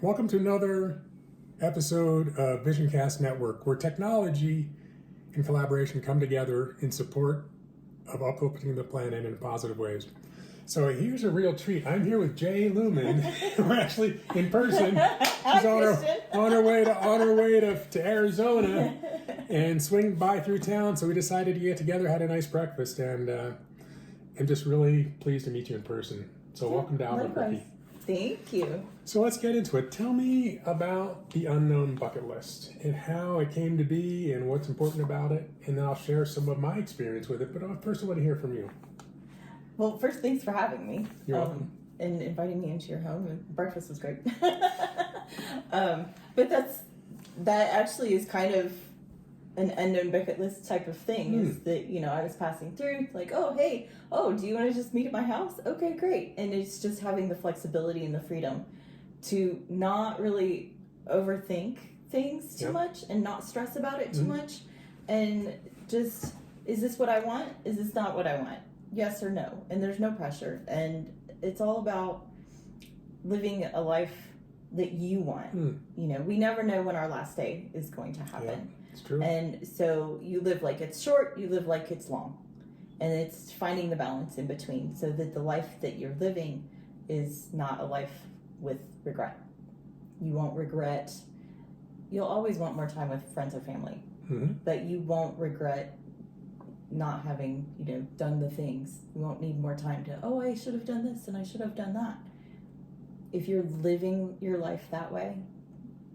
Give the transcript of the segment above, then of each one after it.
Welcome to another episode of VisionCast Network, where technology and collaboration come together in support of uplifting the planet in positive ways. So here's a real treat. I'm here with Jay Lumen. We're actually in person. She's on her way to Arizona and swing by through town. So we decided to get together, had a nice breakfast, and I'm just really pleased to meet you in person. So welcome to Albuquerque. Thank you. So let's get into it. Tell me about the unknown bucket list and how it came to be and what's important about it. And then I'll share some of my experience with it. But first I want to hear from you. Well, first, thanks for having me. You're welcome. And inviting me into your home. And breakfast was great. But that actually is kind of an unknown bucket list type of thing. Is that, I was passing through, like, do you want to just meet at my house? Okay, great. And it's just having the flexibility and the freedom to not really overthink things too much and not stress about it too much. And just, is this what I want? Is this not what I want? Yes or no. And there's no pressure. And it's all about living a life that you want. We never know when our last day is going to happen. Yeah. It's true. And so you live like it's short, you live like it's long. And it's finding the balance in between so that the life that you're living is not a life with regret. You won't regret. You'll always want more time with friends or family, but you won't regret not having, done the things. You won't need more time to, I should have done this and I should have done that. If you're living your life that way,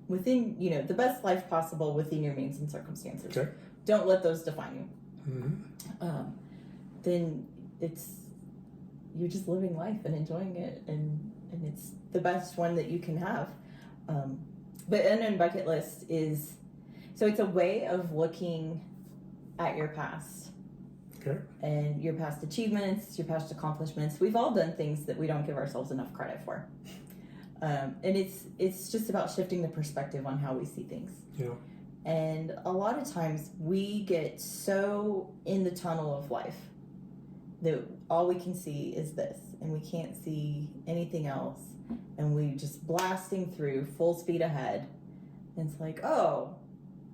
within, the best life possible within your means and circumstances. Okay. Don't let those define you. Then you're just living life and enjoying it, and it's the best one that you can have. But unknown bucket list it's a way of looking at your past. Okay. And your past achievements, your past accomplishments. We've all done things that we don't give ourselves enough credit for. And it's just about shifting the perspective on how we see things. Yeah. And a lot of times we get so in the tunnel of life that all we can see is this, and we can't see anything else. And we just blasting through full speed ahead. And it's like,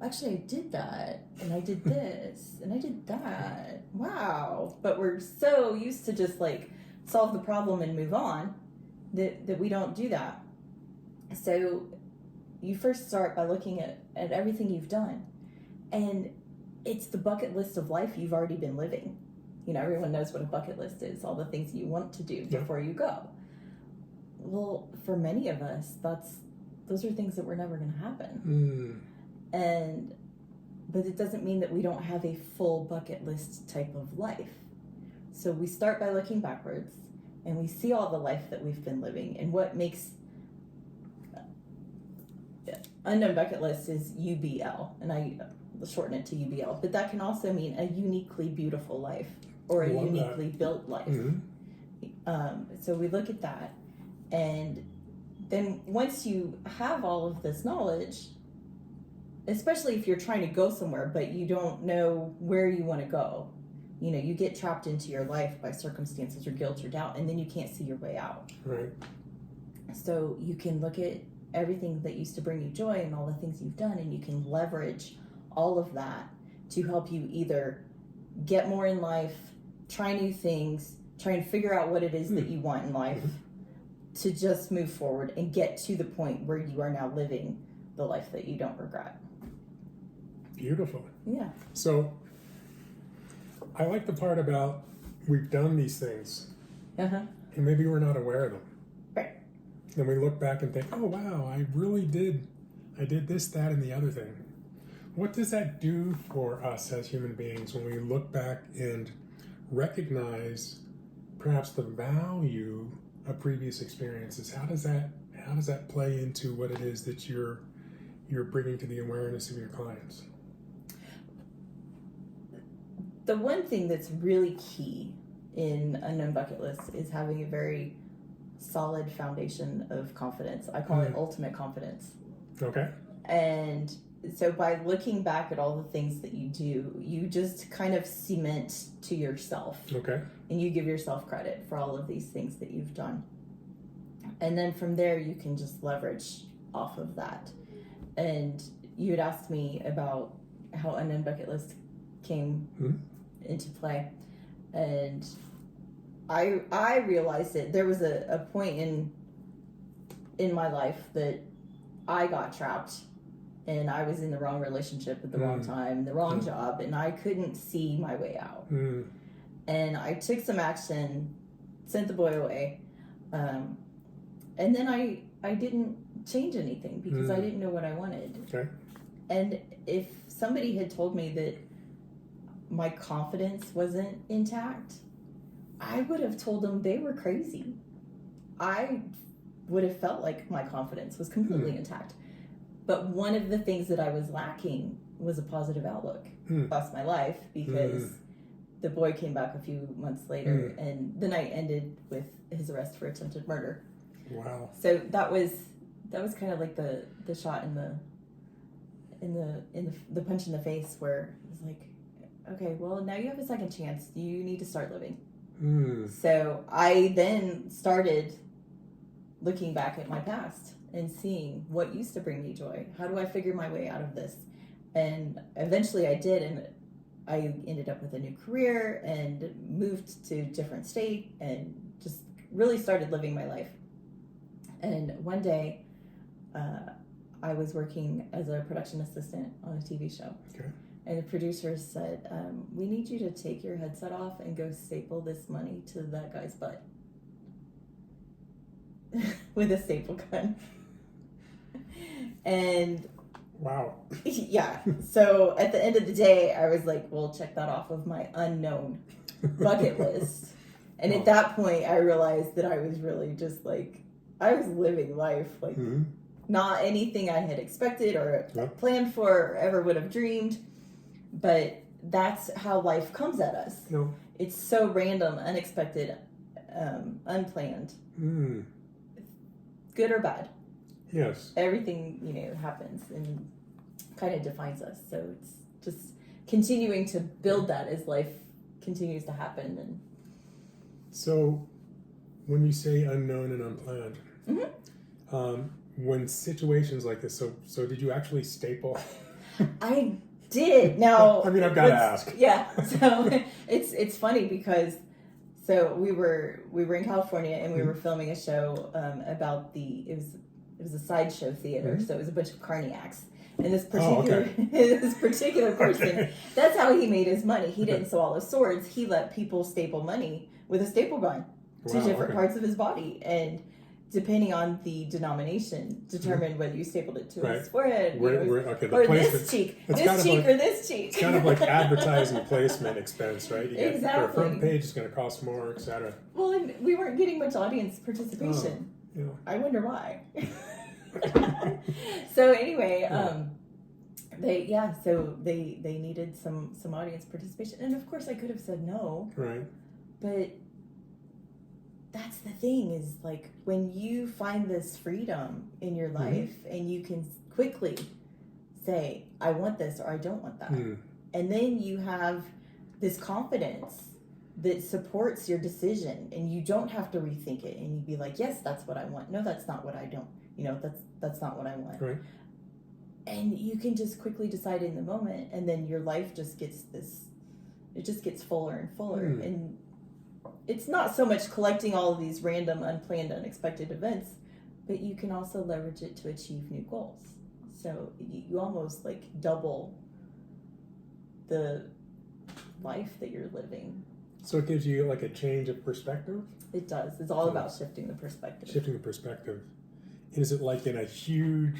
actually I did that, and I did this, and I did that. Wow. But we're so used to just like solve the problem and move on that we don't do that. So you first start by looking at everything you've done. And it's the bucket list of life you've already been living. Everyone knows what a bucket list is, all the things you want to do before you go. Well, for many of us, those are things that were never going to happen. But it doesn't mean that we don't have a full bucket list type of life. So we start by looking backwards, and we see all the life that we've been living. And what makes unknown bucket list is UBL, and I shorten it to UBL. But that can also mean a uniquely beautiful life or a uniquely built life. So we look at that, and then once you have all of this knowledge, especially if you're trying to go somewhere but you don't know where you want to go, you get trapped into your life by circumstances or guilt or doubt, and then you can't see your way out. Right. So you can look at everything that used to bring you joy and all the things you've done, and you can leverage all of that to help you either get more in life, try new things, try and figure out what it is that you want in life, to just move forward and get to the point where you are now living the life that you don't regret. Beautiful. Yeah. So I like the part about we've done these things, and maybe we're not aware of them. Right. And we look back and think, oh, wow, I did this, that, and the other thing. What does that do for us as human beings when we look back and recognize perhaps the value of previous experiences? How does that play into what it is that you're bringing to the awareness of your clients? The one thing that's really key in unknown bucket list is having a very solid foundation of confidence. I call it ultimate confidence. Okay. And so by looking back at all the things that you do, you just kind of cement to yourself. Okay. And you give yourself credit for all of these things that you've done. And then from there, you can just leverage off of that. And you had asked me about how Unknown Bucket List came into play. And I realized that there was a point in my life that I got trapped, and I was in the wrong relationship at the wrong time, the wrong job, and I couldn't see my way out. And I took some action, sent the boy away, and then I didn't change anything because I didn't know what I wanted. Okay. And if somebody had told me that my confidence wasn't intact, I would have told them they were crazy. I would have felt like my confidence was completely intact. But one of the things that I was lacking was a positive outlook. Lost my life because the boy came back a few months later, and the night ended with his arrest for attempted murder. Wow. So that was kind of like the shot in the punch in the face, where it was like, okay, well, now you have a second chance. You need to start living. So I then started looking back at my past and seeing what used to bring me joy. How do I figure my way out of this? And eventually I did, and I ended up with a new career and moved to a different state and just really started living my life. And one day, I was working as a production assistant on a TV show. Okay. And the producer said, we need you to take your headset off and go staple this money to that guy's butt. With a staple gun. And wow. Yeah. So at the end of the day, I was like, well, check that off of my unknown bucket list. And at that point, I realized that I was really just like, I was living life like not anything I had expected or planned for or ever would have dreamed. But that's how life comes at us. No. It's so random, unexpected, unplanned. Good or bad. Yes. Everything, happens and kind of defines us. So it's just continuing to build that as life continues to happen. And so when you say unknown and unplanned, when situations like this, so did you actually staple? I did. Now, I mean, I've got to ask. Yeah. So it's funny because so we were in California and we were filming a show about it was a sideshow theater, so it was a bunch of carniacs. And this particular person, that's how he made his money. He didn't swallow swords. He let people staple money with a staple gun to different parts of his body, and depending on the denomination, determined whether you stapled it to his forehead or this cheek, or this cheek. It's kind of like advertising placement expense, right? You get exactly. For a front page, it's going to cost more, etc. Well, and we weren't getting much audience participation. I wonder why. So anyway, they needed some audience participation, and of course I could have said no. Right. But that's the thing, is like when you find this freedom in your life and you can quickly say, I want this or I don't want that. And then you have this confidence that supports your decision and you don't have to rethink it, and you be like, yes, that's what I want. No, that's not what I don't. That's not what I want. Right. And you can just quickly decide in the moment, and then your life just gets fuller and fuller. And it's not so much collecting all of these random, unplanned, unexpected events, but you can also leverage it to achieve new goals. So you almost like double the life that you're living. So it gives you like a change of perspective? It does. It's all about shifting the perspective. Shifting the perspective. Is it like in a huge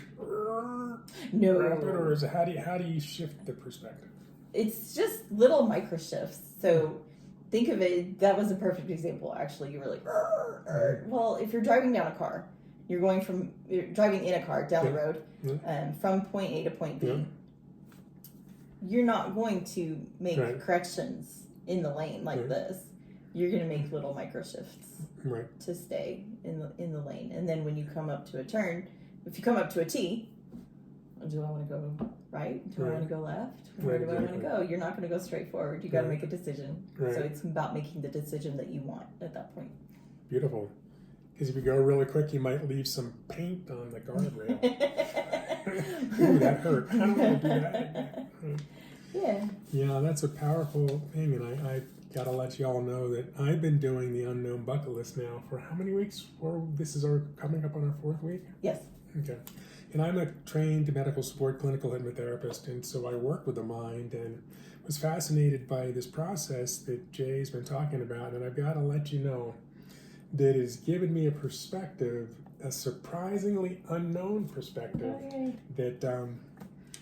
no rapid, or is it how do you shift the perspective? It's just little micro shifts. So think of it, that was a perfect example actually. You were like, well, if you're driving down a car, you're driving in a car down the road from point A to point B. You're not going to make corrections in the lane like this. You're going to make little micro shifts to stay in the lane. And then when you come up to a turn, if you come up to a T, do I want to go right? Do I want to go left? Where do I want to go? You're not going to go straight forward. You got to make a decision. So it's about making the decision that you want at that point. Beautiful. Because if you go really quick, you might leave some paint on the guardrail. Ooh, that hurt. I don't want to do that again. Yeah. Yeah, that's a powerful thing, and I got to let you all know that I've been doing the unknown bucket list now for how many weeks? This is coming up on our 4th week? Yes. Okay. And I'm a trained medical support clinical hypnotherapist, and so I work with the mind and was fascinated by this process that Jay's been talking about, and I've got to let you know that has given me a perspective, a surprisingly unknown perspective that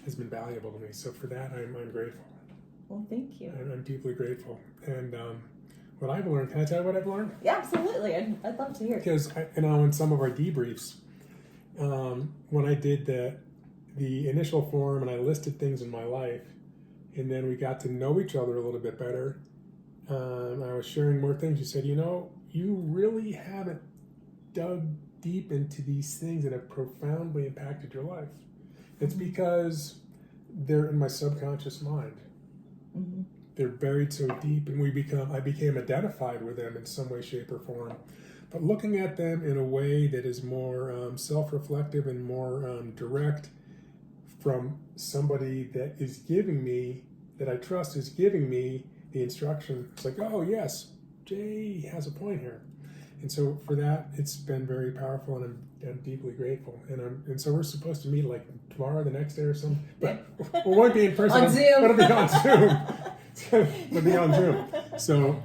has been valuable to me. So for that, I'm grateful. Well, thank you. I'm deeply grateful. And what I've learned, can I tell you what I've learned? Yeah, absolutely. I'd love to hear. Because, in some of our debriefs, when I did the initial form and I listed things in my life, and then we got to know each other a little bit better, I was sharing more things. You said, you really haven't dug deep into these things that have profoundly impacted your life. It's because they're in my subconscious mind. Mm-hmm. They're buried so deep, and I became identified with them in some way, shape, or form. But looking at them in a way that is more self-reflective and more direct from somebody that is giving me, that I trust is giving me the instruction. It's like, oh yes, Jay has a point here. And so for that, it's been very powerful, and I'm deeply grateful. And so we're supposed to meet like tomorrow, the next day or something. But we won't be in person. On Zoom. It'll be on Zoom. It'll be on Zoom. So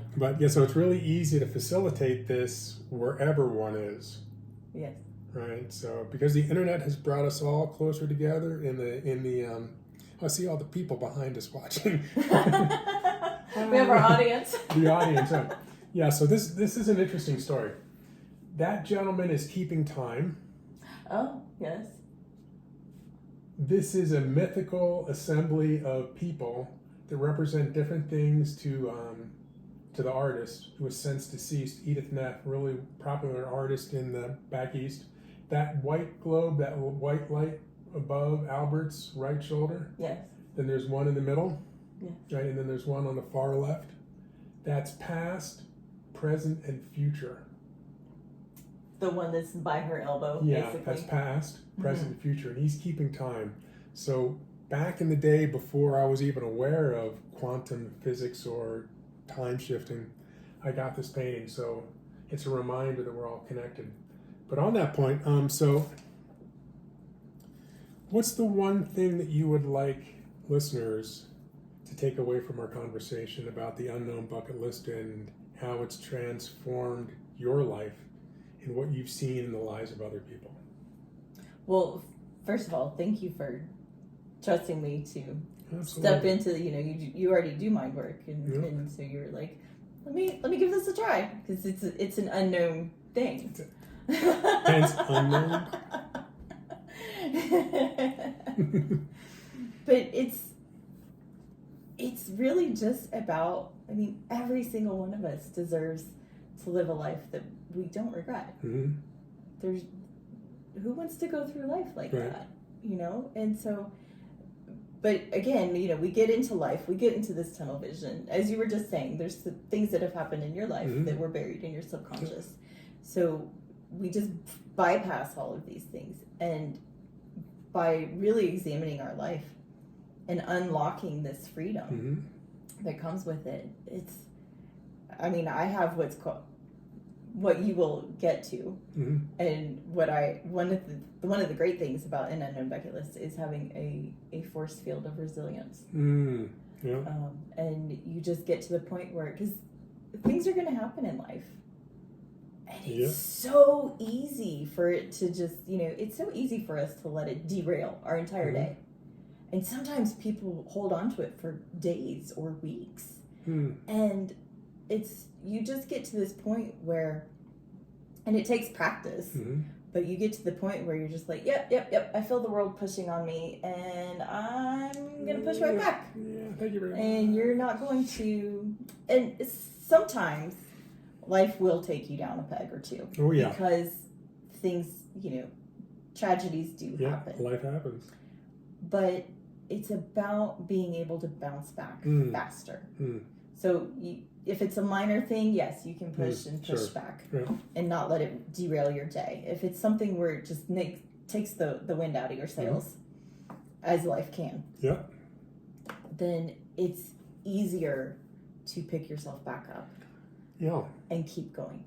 it's really easy to facilitate this wherever one is. Yes. Right. So because the internet has brought us all closer together I see all the people behind us watching. We have our audience. The audience. Yeah, so this is an interesting story. That gentleman is keeping time. Oh, yes. This is a mythical assembly of people that represent different things to the artist who was since deceased, Edith Neff, really popular artist in the back east. That white globe, that white light above Albert's right shoulder. Yes. Then there's one in the middle. Yes. Right, and then there's one on the far left. That's past, present, and future. The one that's by her elbow, Yeah, basically. that's past, present, and future, and he's keeping time. So back in the day, before I was even aware of quantum physics or time shifting, I got this painting. So it's a reminder that we're all connected. But on that point, so what's the one thing that you would like listeners to take away from our conversation about the unknown bucket list and how it's transformed your life and what you've seen in the lives of other people? Well, first of all, thank you for trusting me to Absolutely. step into, you already do mind work, and so you're like, let me give this a try, because it's an unknown thing. Hence unknown. But it's really just about, every single one of us deserves to live a life that we don't regret. Mm-hmm. Who wants to go through life like Right. that, And so, but again, we get into life, we get into this tunnel vision. As you were just saying, there's the things that have happened in your life Mm-hmm. that were buried in your subconscious. So we just bypass all of these things. And by really examining our life and unlocking this freedom Mm-hmm. that comes with it, I have what's called, what you will get to, Mm-hmm. and one of the great things about an unknown bucket list is having a force field of resilience. Mm. Yeah. And you just get to the point where, because things are going to happen in life, and it's so easy for it to just, it's so easy for us to let it derail our entire Mm-hmm. day. And sometimes people hold on to it for days or weeks. Mm. And you just get to this point where, and it takes practice, Mm-hmm. but you get to the point where you're just like, yep, I feel the world pushing on me, and I'm going to push right back. Yeah, thank you very much. And you're not going to, and sometimes life will take you down a peg or two. Oh, yeah. Because things, tragedies do happen. Life happens. But it's about being able to bounce back faster. Mm. So if it's a minor thing, yes, you can push and push sure. back Yeah. and not let it derail your day. If it's something where it just takes the wind out of your sails, as life can, Yeah. then it's easier to pick yourself back up Yeah. and keep going.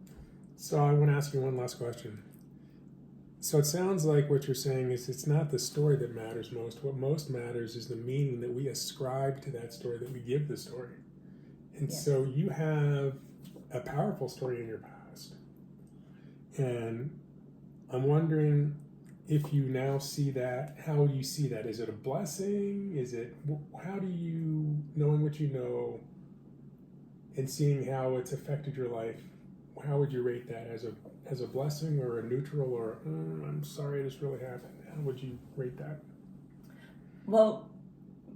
So I want to ask you one last question. So it sounds like what you're saying is it's not the story that matters most. What most matters is the meaning that we ascribe to that story, that we give the story. And Yes. so you have a powerful story in your past. And I'm wondering if you now see that, how do you see that? Is it a blessing? How do you, knowing what you know and seeing how it's affected your life, how would you rate that? As a blessing or a neutral or, I'm sorry this really happened? How would you rate that? Well,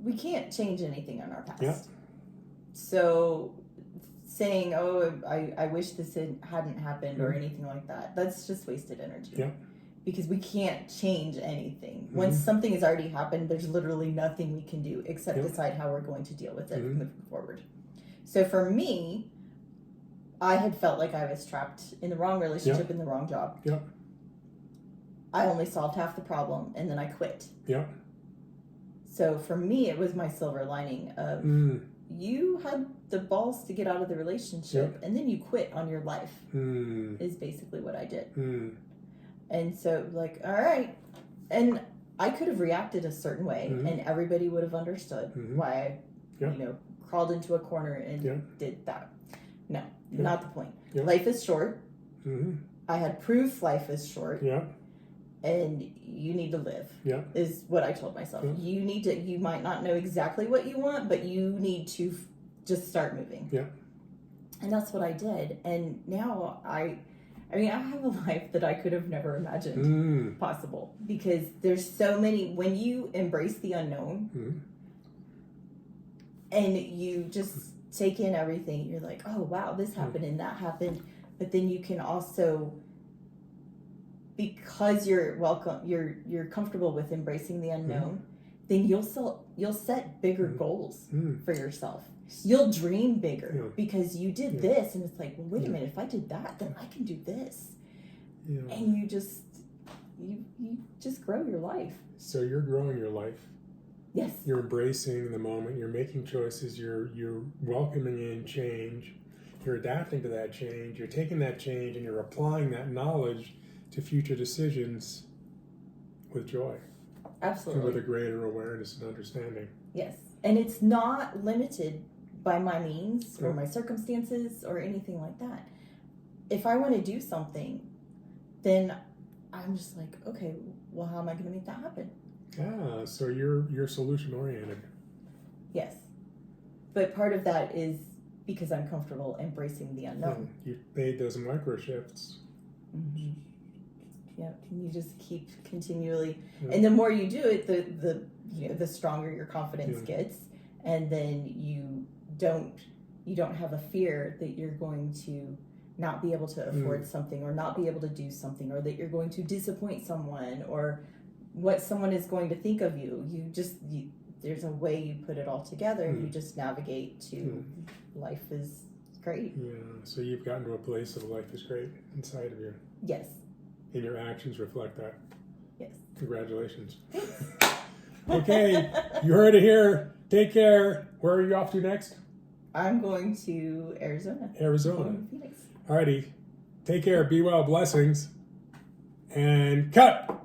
we can't change anything in our past. Yeah. So saying, oh, I wish this hadn't happened or anything like that, that's just wasted energy. Yeah. Because we can't change anything. Once something has already happened, there's literally nothing we can do except decide how we're going to deal with it moving forward. So for me, I had felt like I was trapped in the wrong relationship, in the wrong job. Yeah. I only solved half the problem and then I quit. Yeah. So for me, it was my silver lining of you had the balls to get out of the relationship and then you quit on your life is basically what I did. And so like, all right. And I could have reacted a certain way and everybody would have understood why I, crawled into a corner and did that. No, not the point. Life is short. I had proof life is short. And you need to live. Is what I told myself. You might not know exactly what you want, but you need to just start moving. And that's what I did. And now I have a life that I could have never imagined possible, because there's so many, when you embrace the unknown and you just take in everything, you're like, oh wow, this happened and that happened. But then you can also, because you're comfortable with embracing the unknown, then you'll set bigger goals for yourself. You'll dream bigger because you did this, and it's like, well, wait a minute, if I did that, then I can do this. And you just grow your life. So you're growing your life. Yes. You're embracing the moment. You're making choices. You're welcoming in change. You're adapting to that change. You're taking that change and you're applying that knowledge to future decisions with joy. Absolutely. And with a greater awareness and understanding. Yes. And it's not limited by my means or my circumstances or anything like that. If I want to do something, then I'm just like, okay, well, how am I going to make that happen? Yeah, so you're solution oriented. Yes. But part of that is because I'm comfortable embracing the unknown. You've made those micro shifts. Yeah, you just keep continually, and the more you do it, the stronger your confidence gets, and then you don't have a fear that you're going to not be able to afford something, or not be able to do something, or that you're going to disappoint someone, or what someone is going to think of you. There's a way you put it all together, and you just navigate to life is great. Yeah, so you've gotten to a place of life is great inside of you. Yes. And your actions reflect that. Yes. Congratulations. Okay, you heard it here. Take care. Where are you off to next? I'm going to Arizona. Arizona. Phoenix. Alrighty. Take care. Be well. Blessings. And cut.